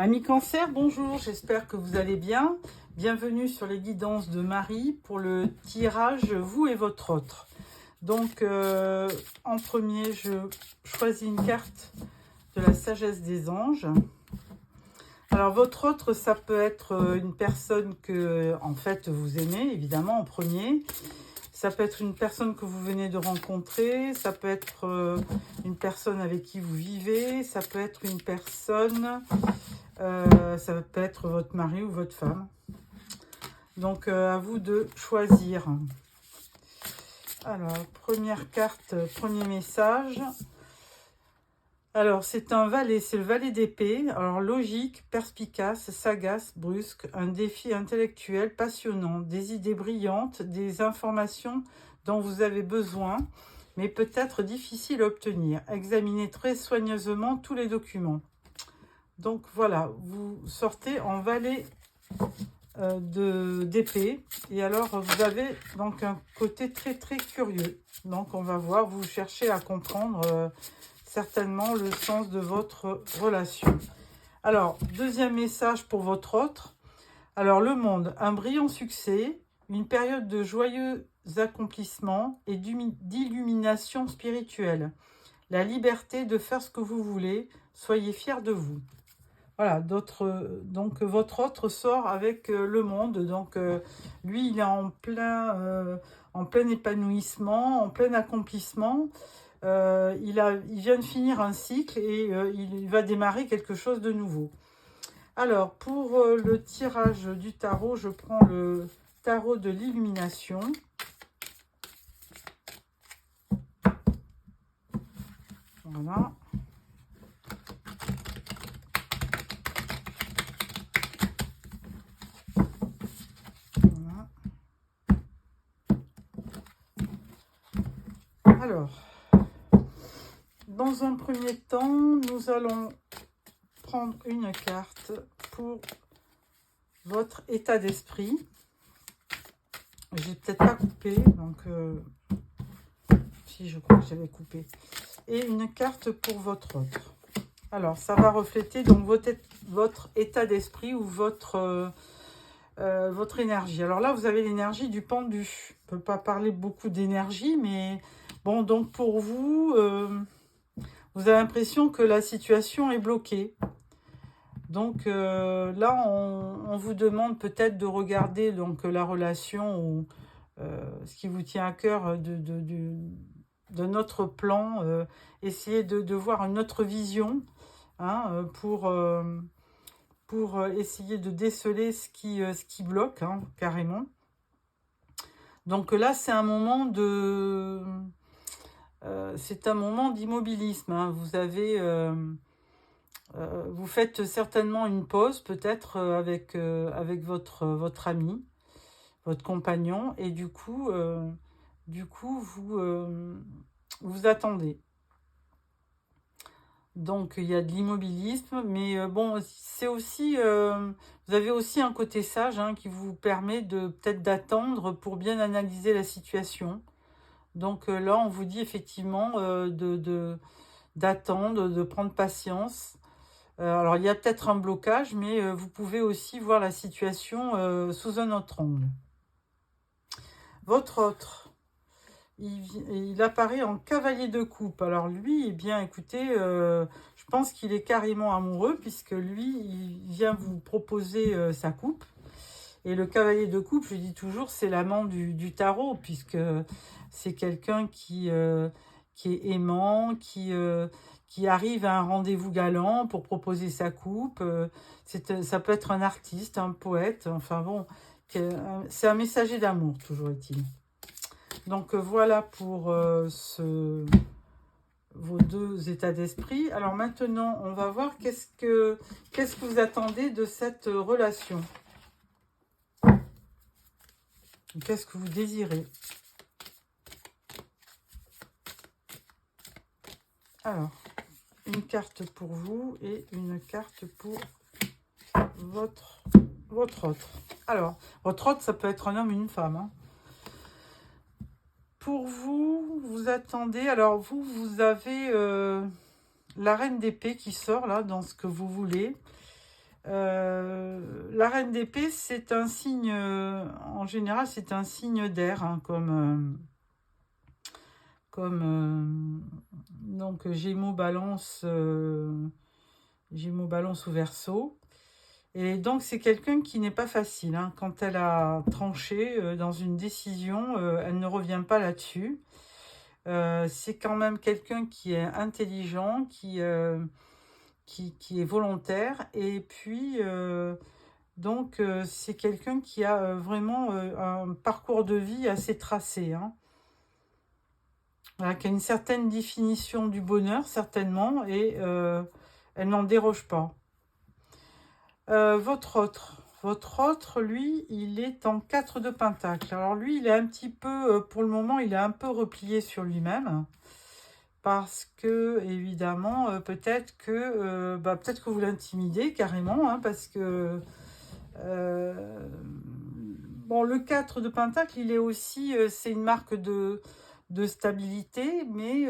Amis Cancer, bonjour, j'espère que vous allez bien. Bienvenue sur les guidances de Marie pour le tirage vous et votre autre. Donc, en premier, je choisis une carte de la sagesse des anges. Alors, votre autre, ça peut être une personne que, en fait, vous aimez, évidemment, en premier. Ça peut être une personne que vous venez de rencontrer. Ça peut être une personne avec qui vous vivez. Ça peut être une personne... ça peut être votre mari ou votre femme. Donc, à vous de choisir. Alors, première carte, premier message. Alors, c'est un valet, c'est le valet d'épée. Alors, logique, perspicace, sagace, brusque, un défi intellectuel passionnant, des idées brillantes, des informations dont vous avez besoin, mais peut-être difficile à obtenir. Examinez très soigneusement tous les documents. Donc, voilà, vous sortez en valet d'épée. Et alors, vous avez donc un côté très, très curieux. Donc, on va voir, vous cherchez à comprendre... certainement le sens de votre relation. Alors, deuxième message pour votre autre. Alors, le monde, un brillant succès, une période de joyeux accomplissements et d'illumination spirituelle. La liberté de faire ce que vous voulez, soyez fiers de vous. Voilà, donc votre autre sort avec le monde. Donc, lui, il est en plein épanouissement, en plein accomplissement. Il vient de finir un cycle et il va démarrer quelque chose de nouveau. Alors, pour le tirage du tarot, je prends le tarot de l'illumination. Voilà. Voilà. Alors, dans un premier temps, nous allons prendre une carte pour votre état d'esprit. J'ai peut-être pas coupé, donc si je crois que j'avais coupé. Et une carte pour votre autre. Alors, ça va refléter donc votre état d'esprit ou votre énergie. Alors là, vous avez l'énergie du pendu. Je ne peux pas parler beaucoup d'énergie, mais bon, donc pour vous, vous avez l'impression que la situation est bloquée. Donc là, on vous demande peut-être de regarder donc, la relation ou ce qui vous tient à cœur de notre plan, essayer de voir une autre vision hein, pour essayer de déceler ce qui bloque, hein, carrément. Donc là, c'est un moment d'immobilisme. Hein. Vous faites certainement une pause, peut-être avec votre ami, votre compagnon, et du coup vous attendez. Donc, il y a de l'immobilisme, mais bon, c'est aussi, vous avez aussi un côté sage hein, qui vous permet peut-être d'attendre pour bien analyser la situation. Donc là, on vous dit effectivement d'attendre, de prendre patience. Alors, il y a peut-être un blocage, mais vous pouvez aussi voir la situation sous un autre angle. Votre autre. Il apparaît en cavalier de coupe. Alors lui, eh bien, écoutez, je pense qu'il est carrément amoureux puisque lui, il vient vous proposer sa coupe. Et le cavalier de coupe, je dis toujours, c'est l'amant du tarot puisque c'est quelqu'un qui est aimant, qui arrive à un rendez-vous galant pour proposer sa coupe. Ça peut être un artiste, un poète, enfin bon, c'est un messager d'amour, toujours est-il. Donc voilà pour vos deux états d'esprit. Alors maintenant, on va voir qu'est-ce que vous attendez de cette relation. Qu'est-ce que vous désirez? Alors, une carte pour vous et une carte pour votre autre. Alors, votre autre, ça peut être un homme ou une femme. Hein. Pour vous, vous attendez... Alors, vous avez la reine d'épée qui sort là, dans ce que vous voulez. La reine d'épée, c'est un signe, en général, c'est un signe d'air, hein, donc Gémeaux, Balance ou Verseau. Et donc, c'est quelqu'un qui n'est pas facile, hein. Quand elle a tranché dans une décision, elle ne revient pas là-dessus. C'est quand même quelqu'un qui est intelligent, qui est volontaire. Et puis, donc, c'est quelqu'un qui a vraiment un parcours de vie assez tracé, hein. Voilà, qui a une certaine définition du bonheur, certainement, et elle n'en déroge pas. Votre autre, lui, il est en 4 de Pentacle. Alors lui, il est un petit peu, pour le moment, il est un peu replié sur lui-même. Parce que, évidemment, peut-être que vous l'intimidez carrément, hein, parce que... bon, le 4 de Pentacle, il est aussi... c'est une marque de stabilité, mais...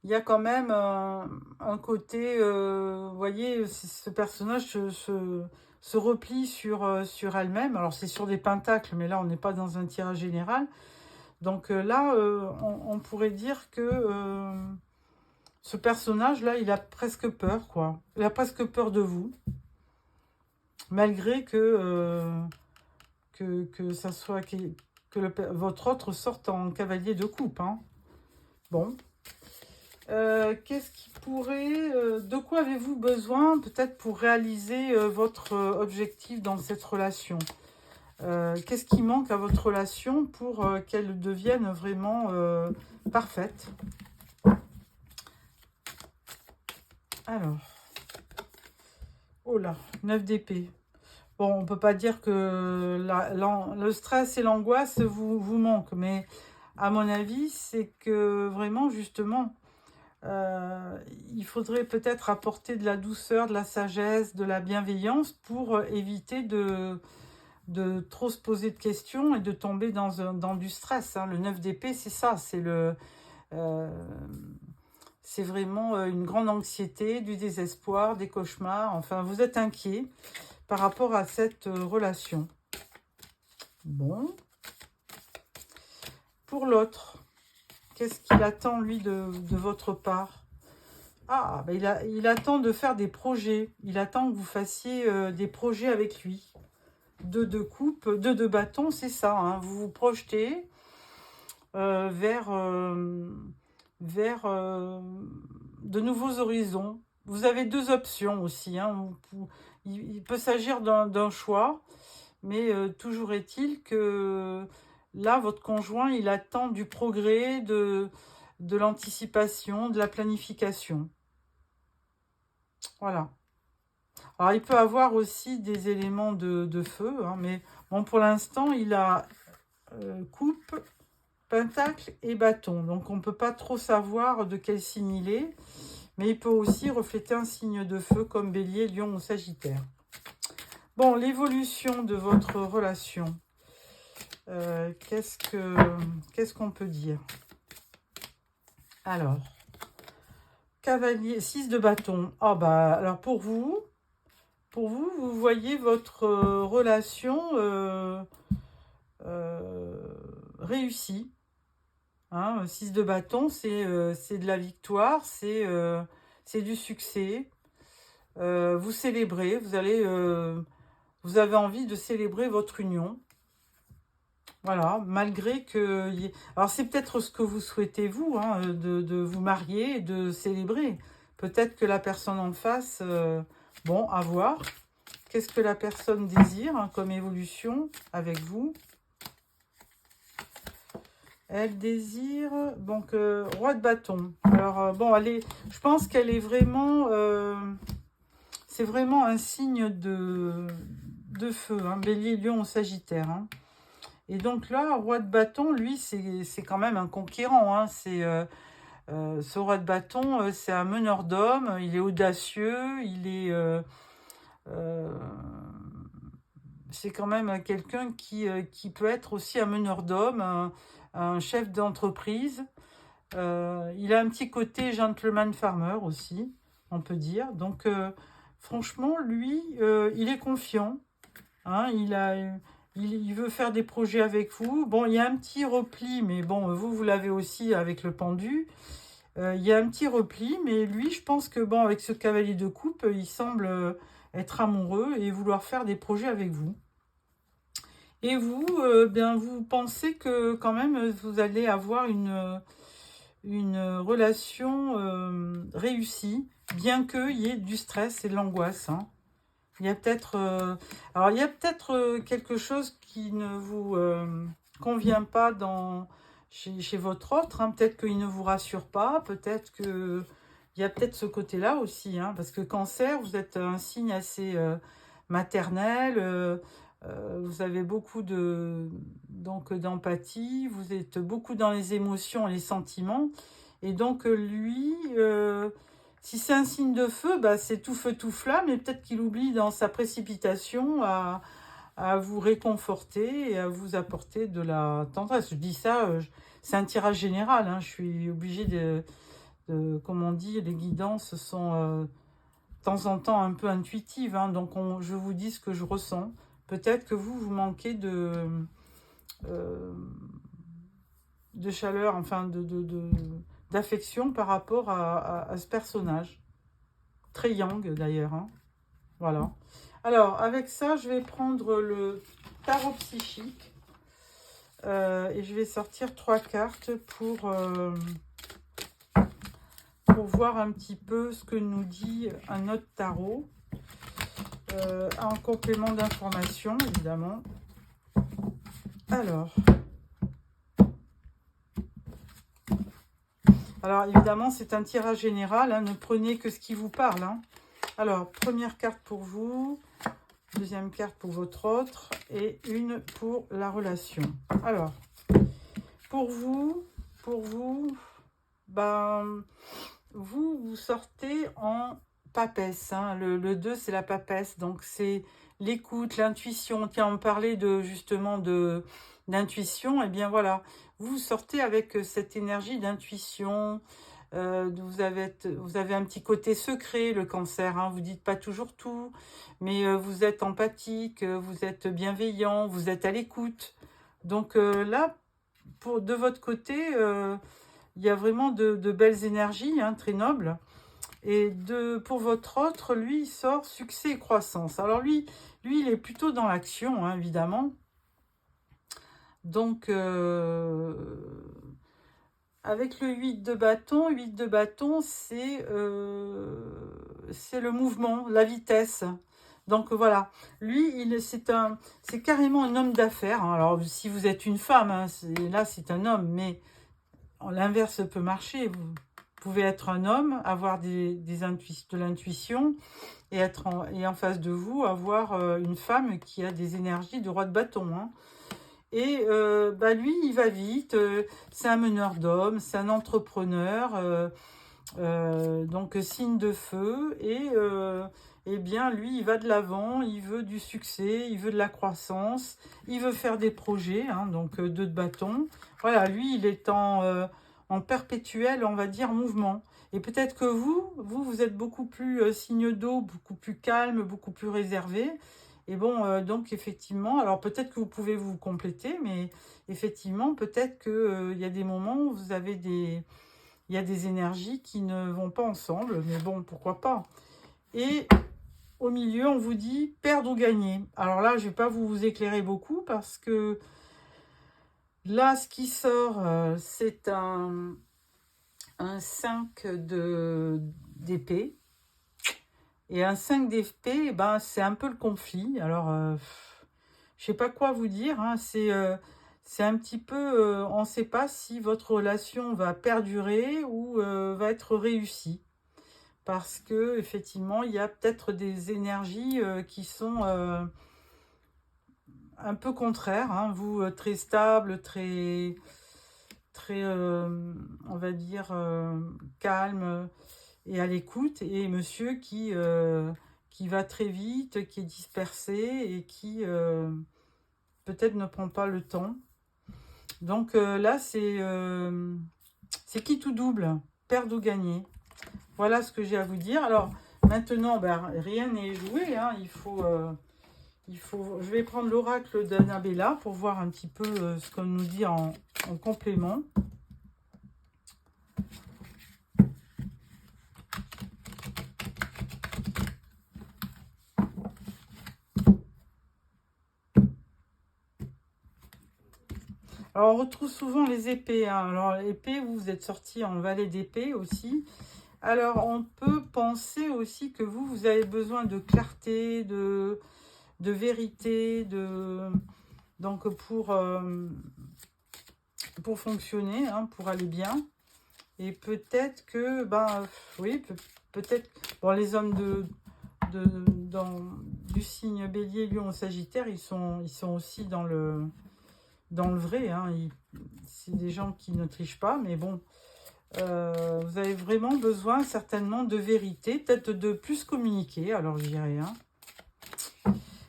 il y a quand même un côté, vous voyez, ce personnage se replie sur elle-même. Alors c'est sur des pentacles, mais là on n'est pas dans un tirage général. Donc là, on pourrait dire que ce personnage-là, il a presque peur, quoi. Il a presque peur de vous. Malgré que ça soit votre autre sorte en cavalier de coupe, hein. Bon. Qu'est-ce qui pourrait... de quoi avez-vous besoin peut-être pour réaliser votre objectif dans cette relation? Qu'est-ce qui manque à votre relation pour qu'elle devienne vraiment parfaite? Alors, oh là, 9 d'épée. Bon, on ne peut pas dire que le stress et l'angoisse vous manquent, mais à mon avis, c'est que vraiment, justement... il faudrait peut-être apporter de la douceur, de la sagesse, de la bienveillance pour éviter de trop se poser de questions et de tomber dans du stress, hein. Le 9 d'épée, c'est ça, c'est vraiment une grande anxiété, du désespoir, des cauchemars. Enfin, vous êtes inquiet par rapport à cette relation. Bon. Pour l'autre, qu'est-ce qu'il attend, lui, de votre part? Ah, ben il attend de faire des projets. Il attend que vous fassiez des projets avec lui. 2 de coupe, 2 de bâton, c'est ça, hein. Vous vous projetez vers de nouveaux horizons. Vous avez 2 options aussi, hein. Il peut s'agir d'un choix, mais toujours est-il que là, votre conjoint, il attend du progrès, de l'anticipation, de la planification. Voilà. Alors, il peut avoir aussi des éléments de feu, hein, mais bon, pour l'instant, il a coupe, pentacle et bâton. Donc, on ne peut pas trop savoir de quel signe il est, mais il peut aussi refléter un signe de feu comme Bélier, Lion ou Sagittaire. Bon, l'évolution de votre relation. Qu'est-ce qu'on peut dire? Alors, cavalier, 6 de bâton. Ah bah, alors pour vous, vous voyez votre relation réussie. Hein, 6 de bâton, c'est de la victoire, c'est du succès. Vous célébrez, vous avez envie de célébrer votre union. Voilà, malgré que... Alors, c'est peut-être ce que vous souhaitez, vous, hein, de vous marier et de célébrer. Peut-être que la personne en face... bon, à voir. Qu'est-ce que la personne désire, hein, comme évolution avec vous? Elle désire... Donc, roi de bâton. Alors, bon, je pense qu'elle est vraiment... c'est vraiment un signe de feu, hein, Bélier, Lion ou Sagittaire, hein. Et donc là, roi de bâton, lui, c'est quand même un conquérant, hein. Ce roi de bâton, c'est un meneur d'hommes, il est audacieux, c'est quand même quelqu'un qui peut être aussi un meneur d'hommes, un chef d'entreprise. Il a un petit côté gentleman farmer aussi, on peut dire. Donc franchement, lui, il est confiant. Hein, il veut faire des projets avec vous. Bon, il y a un petit repli, mais bon, vous l'avez aussi avec le pendu. Il y a un petit repli, mais lui, je pense que, bon, avec ce cavalier de coupe, il semble être amoureux et vouloir faire des projets avec vous. Et vous, bien, vous pensez que, quand même, vous allez avoir une relation réussie, bien qu'il y ait du stress et de l'angoisse, hein. Il y a peut-être alors il y a peut-être quelque chose qui ne vous convient pas chez votre autre, hein. Peut-être qu'il ne vous rassure pas, peut-être que il y a peut-être ce côté-là aussi, hein, parce que Cancer, vous êtes un signe assez maternel, vous avez beaucoup d'empathie, vous êtes beaucoup dans les émotions et les sentiments, et donc lui, si c'est un signe de feu, bah, c'est tout feu, tout flamme, et peut-être qu'il oublie dans sa précipitation à vous réconforter et à vous apporter de la tendresse. Je dis ça, c'est un tirage général, hein, je suis obligée comme on dit, les guidances sont de temps en temps un peu intuitives, hein, donc je vous dis ce que je ressens. Peut-être que vous manquez de chaleur, enfin d'affection par rapport à ce personnage. Très yang d'ailleurs, hein. Voilà. Alors, avec ça, je vais prendre le tarot psychique. Et je vais sortir 3 cartes pour voir un petit peu ce que nous dit un autre tarot. En complément d'information, évidemment. Alors évidemment, c'est un tirage général, hein, ne prenez que ce qui vous parle, hein. Alors, première carte pour vous, deuxième carte pour votre autre, et une pour la relation. Alors, pour vous, ben, vous sortez en papesse, hein. Le 2, c'est la papesse, donc c'est l'écoute, l'intuition. Tiens, on parlait justement d'intuition, et bien voilà, vous sortez avec cette énergie d'intuition. Vous avez un petit côté secret, le Cancer, hein. Vous dites pas toujours tout, mais vous êtes empathique, vous êtes bienveillant, vous êtes à l'écoute. Donc là, de votre côté, il y a vraiment de belles énergies, hein, très nobles. Et pour votre autre, lui, il sort succès et croissance. Alors lui il est plutôt dans l'action, hein, évidemment. Donc, avec le 8 de bâton, c'est le mouvement, la vitesse. Donc voilà, lui, c'est carrément un homme d'affaires, hein. Alors, si vous êtes une femme, hein, là, c'est un homme, mais l'inverse peut marcher. Vous pouvez être un homme, avoir de l'intuition, et en face de vous, avoir une femme qui a des énergies de roi de bâton, hein. Et bah lui, il va vite, c'est un meneur d'hommes, c'est un entrepreneur, donc signe de feu, et bien lui, il va de l'avant, il veut du succès, il veut de la croissance, il veut faire des projets, hein, donc 2 de bâton. Voilà, lui, il est en perpétuel, on va dire, mouvement. Et peut-être que vous êtes beaucoup plus signe d'eau, beaucoup plus calme, beaucoup plus réservé. Et bon, donc effectivement, alors peut-être que vous pouvez vous compléter, mais effectivement, peut-être qu'il y a des moments où il y a des énergies qui ne vont pas ensemble, mais bon, pourquoi pas. Et au milieu, on vous dit perdre ou gagner. Alors là, je ne vais pas vous éclairer beaucoup parce que là, ce qui sort, c'est un 5 d'épée. Et un 5 d'épée, ben, c'est un peu le conflit. Alors, je sais pas quoi vous dire, hein. C'est un petit peu, on ne sait pas si votre relation va perdurer ou va être réussie. Parce que effectivement, il y a peut-être des énergies qui sont un peu contraires, hein. Vous, très stable, très, on va dire, calme et à l'écoute, et monsieur qui va très vite, qui est dispersé et qui peut-être ne prend pas le temps. Donc là, c'est qui tout double, perdre ou gagner. Voilà ce que j'ai à vous dire. Alors, Maintenant, ben, rien n'est joué. Hein. Je vais prendre l'oracle d'Annabella pour voir un petit peu ce qu'on nous dit en complément. Alors, on retrouve souvent les épées. Hein. Alors, l'épée, vous êtes sorti en valet d'épée aussi. Alors, on peut penser aussi que vous avez besoin de clarté, de vérité, donc pour fonctionner, hein, pour aller bien. Et peut-être que, ben, oui, peut-être, bon, les hommes du signe Bélier, Lion, Sagittaire, ils sont aussi dans le vrai. Hein. C'est des gens qui ne trichent pas, mais bon, vous avez vraiment besoin certainement de vérité, peut-être de plus communiquer, alors je dirais. Hein.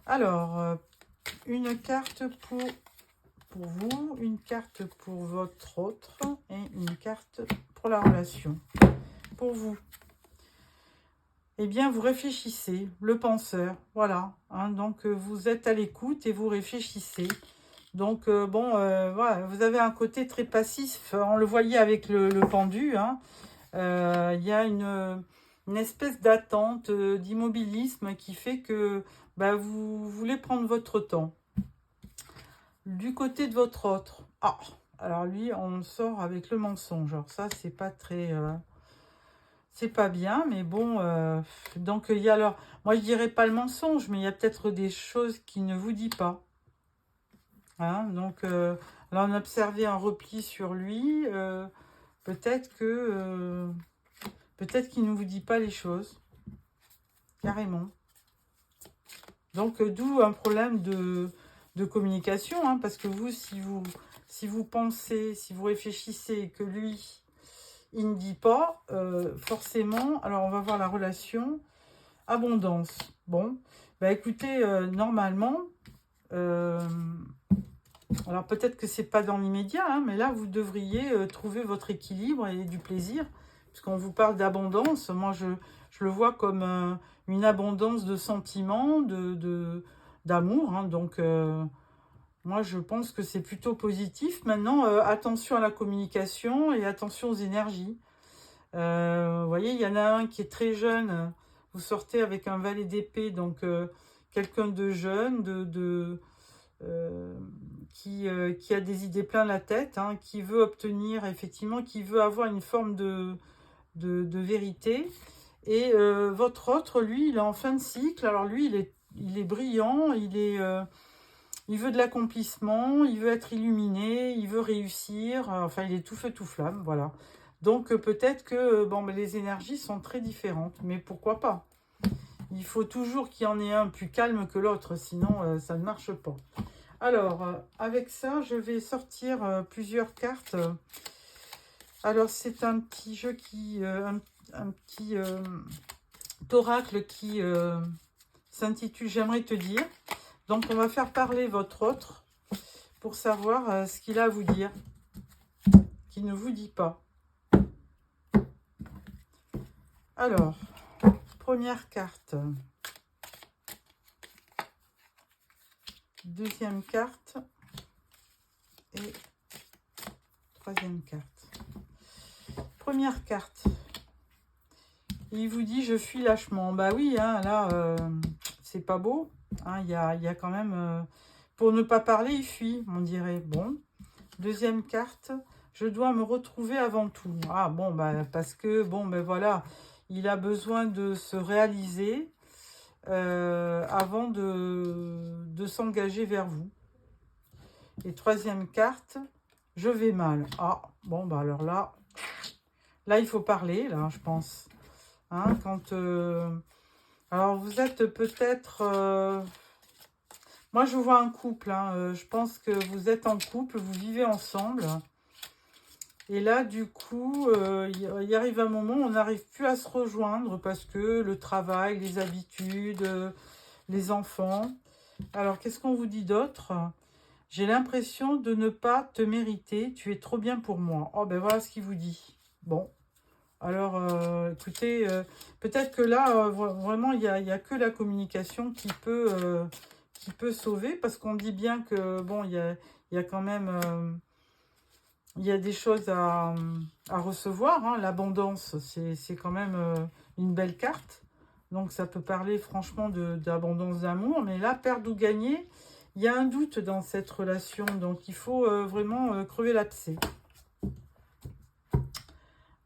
Alors, une carte pour vous, une carte pour votre autre et une carte pour la relation. Pour vous, eh bien, vous réfléchissez, le penseur, voilà. Hein, donc, vous êtes à l'écoute et vous réfléchissez. Donc, bon, voilà, vous avez un côté très passif. On le voyait avec le pendu. Hein. Y a une espèce d'attente, d'immobilisme qui fait que bah, vous voulez prendre votre temps. Du côté de votre autre. Ah, alors lui, on sort avec le mensonge. Alors ça, c'est pas très... c'est pas bien, mais bon... donc, il y a alors... Moi, je dirais pas le mensonge, mais il y a peut-être des choses qu'il ne vous dit pas. Hein, donc, là, on a observé un repli sur lui. Peut-être que... peut-être qu'il ne vous dit pas les choses. Carrément. Donc, d'où un problème de communication. Hein, parce que vous, si vous pensez, si vous réfléchissez que lui, il ne dit pas, forcément... Alors, on va voir la relation. Abondance. Bon. Bah, écoutez, normalement... alors peut-être que c'est pas dans l'immédiat, hein, mais là vous devriez trouver votre équilibre et du plaisir, puisqu'on vous parle d'abondance. Moi je le vois comme une abondance de sentiments, d'amour. Hein, donc moi je pense que c'est plutôt positif. Maintenant, attention à la communication et attention aux énergies. Vous voyez, il y en a un qui est très jeune. Vous sortez avec un valet d'épée, donc quelqu'un de jeune, qui a des idées plein la tête, hein, qui veut obtenir, effectivement, qui veut avoir une forme de vérité. Et votre autre, lui, il est en fin de cycle. Alors lui, il est brillant, il veut de l'accomplissement, il veut être illuminé, il veut réussir. Enfin, il est tout feu, tout flamme, voilà. Donc peut-être que bon, mais les énergies sont très différentes, mais pourquoi pas? Il faut toujours qu'il y en ait un plus calme que l'autre, sinon ça ne marche pas. Alors, avec ça, je vais sortir plusieurs cartes. Alors, c'est un petit jeu qui... un petit oracle qui s'intitule « J'aimerais te dire ». Donc, on va faire parler votre autre pour savoir ce qu'il a à vous dire, qu'il ne vous dit pas. Alors, première carte. Deuxième carte. Et troisième carte. Première carte. Il vous dit « Je fuis lâchement ». Bah oui, hein, là, c'est pas beau. Hein, y a quand même... pour ne pas parler, il fuit, on dirait. Bon. Deuxième carte. « Je dois me retrouver avant tout ». Ah bon, bah parce que, bon, ben voilà, il a besoin de se réaliser avant de s'engager vers vous. Et troisième carte. « Je vais mal ». Ah, bon, bah alors là, il faut parler, là, je pense. Hein, quand... alors, vous êtes peut-être... moi, je vois un couple. Hein, je pense que vous êtes en couple, vous vivez ensemble. Et là, du coup, il arrive un moment où on n'arrive plus à se rejoindre parce que le travail, les habitudes, les enfants. Alors, qu'est-ce qu'on vous dit d'autre? J'ai l'impression de ne pas te mériter. Tu es trop bien pour moi. Oh, ben voilà ce qu'il vous dit. Bon. Alors, écoutez, peut-être que là, vraiment, il y a que la communication qui peut sauver, parce qu'on dit bien que, bon, il y a quand même, il y a des choses à recevoir, hein. L'abondance, c'est quand même une belle carte. Donc, ça peut parler franchement d'abondance d'amour. Mais là, perdre ou gagner, il y a un doute dans cette relation. Donc, il faut vraiment crever l'abcès.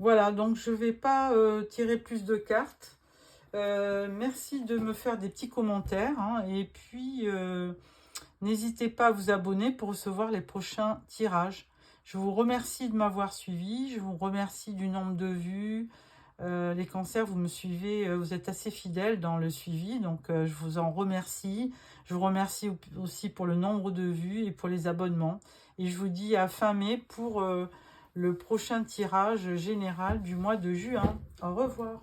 Voilà, donc je ne vais pas tirer plus de cartes. Merci de me faire des petits commentaires, hein. Et puis, n'hésitez pas à vous abonner pour recevoir les prochains tirages. Je vous remercie de m'avoir suivi. Je vous remercie du nombre de vues. Les cancers, vous me suivez, vous êtes assez fidèles dans le suivi. Donc, je vous en remercie. Je vous remercie aussi pour le nombre de vues et pour les abonnements. Et je vous dis à fin mai pour le prochain tirage général du mois de juin. Au revoir.